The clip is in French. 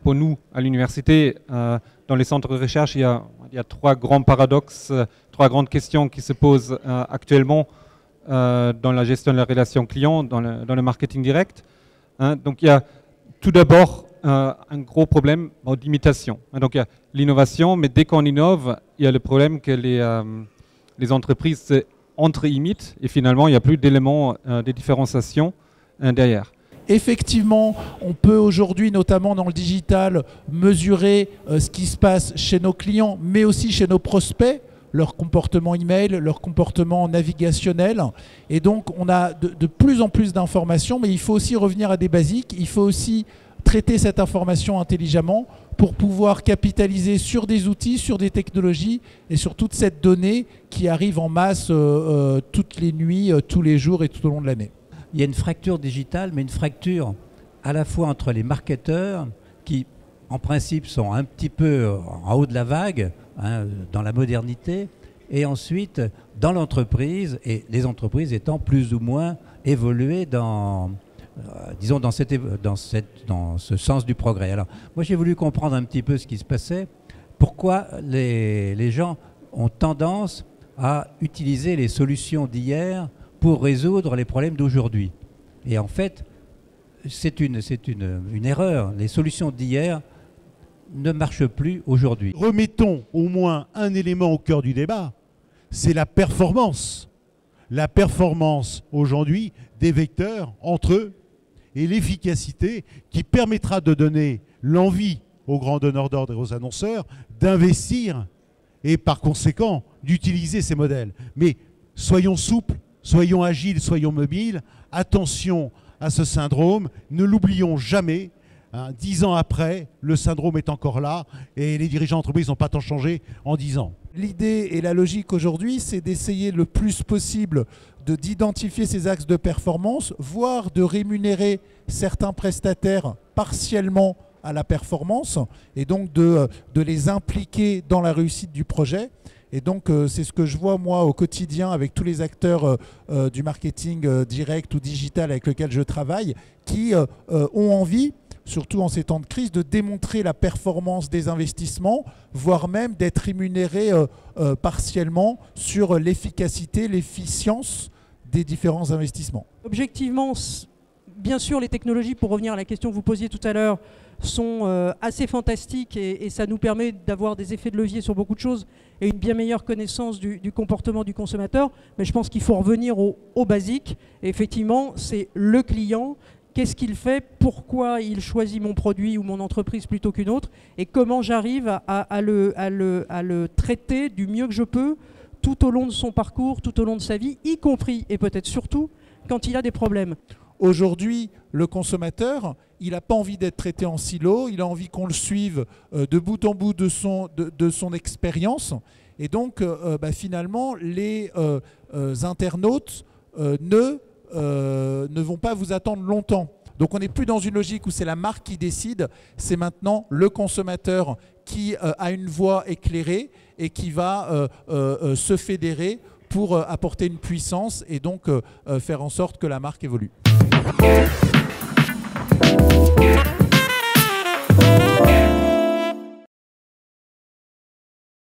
pour nous, à l'université, dans les centres de recherche, il y a trois grands paradoxes, trois grandes questions qui se posent actuellement dans la gestion de la relation client, dans le marketing direct. Donc il y a tout d'abord un gros problème d'imitation. Donc il y a l'innovation, mais dès qu'on innove, il y a le problème que les entreprises se entre-imitent et finalement il n'y a plus d'éléments de différenciation derrière. Effectivement, on peut aujourd'hui, notamment dans le digital, mesurer ce qui se passe chez nos clients, mais aussi chez nos prospects, leur comportement email, leur comportement navigationnel. Et donc, on a de plus en plus d'informations, mais il faut aussi revenir à des basiques. Il faut aussi traiter cette information intelligemment pour pouvoir capitaliser sur des outils, sur des technologies et sur toute cette donnée qui arrive en masse toutes les nuits, tous les jours et tout au long de l'année. Il y a une fracture digitale, mais une fracture à la fois entre les marketeurs qui, en principe, sont un petit peu en haut de la vague, dans la modernité, et ensuite dans l'entreprise, et les entreprises étant plus ou moins évoluées dans ce sens du progrès. Alors, moi, j'ai voulu comprendre un petit peu ce qui se passait, pourquoi les gens ont tendance à utiliser les solutions d'hier pour résoudre les problèmes d'aujourd'hui. Et en fait, c'est une erreur. Les solutions d'hier ne marchent plus aujourd'hui. Remettons au moins un élément au cœur du débat, c'est la performance. La performance aujourd'hui des vecteurs entre eux et l'efficacité qui permettra de donner l'envie aux grands donneurs d'ordre et aux annonceurs d'investir et par conséquent d'utiliser ces modèles. Mais soyons souples, soyons agiles, soyons mobiles, attention à ce syndrome, ne l'oublions jamais. 10 ans après, le syndrome est encore là et les dirigeants d'entreprise n'ont pas tant changé en 10 ans. L'idée et la logique aujourd'hui, c'est d'essayer le plus possible d'identifier ces axes de performance, voire de rémunérer certains prestataires partiellement à la performance et donc de les impliquer dans la réussite du projet. Et donc, c'est ce que je vois, moi, au quotidien avec tous les acteurs du marketing direct ou digital avec lesquels je travaille, qui ont envie, surtout en ces temps de crise, de démontrer la performance des investissements, voire même d'être rémunérés partiellement sur l'efficacité, l'efficience des différents investissements. Objectivement, bien sûr, les technologies, pour revenir à la question que vous posiez tout à l'heure, sont assez fantastiques et ça nous permet d'avoir des effets de levier sur beaucoup de choses et une bien meilleure connaissance du comportement du consommateur. Mais je pense qu'il faut revenir au basique. Et effectivement, c'est le client. Qu'est-ce qu'il fait? Pourquoi il choisit mon produit ou mon entreprise plutôt qu'une autre? Et comment j'arrive à le traiter du mieux que je peux tout au long de son parcours, tout au long de sa vie, y compris et peut-être surtout quand il a des problèmes. Aujourd'hui, le consommateur, il n'a pas envie d'être traité en silo, il a envie qu'on le suive de bout en bout de son expérience. Et donc, finalement, les internautes ne vont pas vous attendre longtemps. Donc on n'est plus dans une logique où c'est la marque qui décide, c'est maintenant le consommateur qui a une voix éclairée et qui va se fédérer pour apporter une puissance et donc faire en sorte que la marque évolue.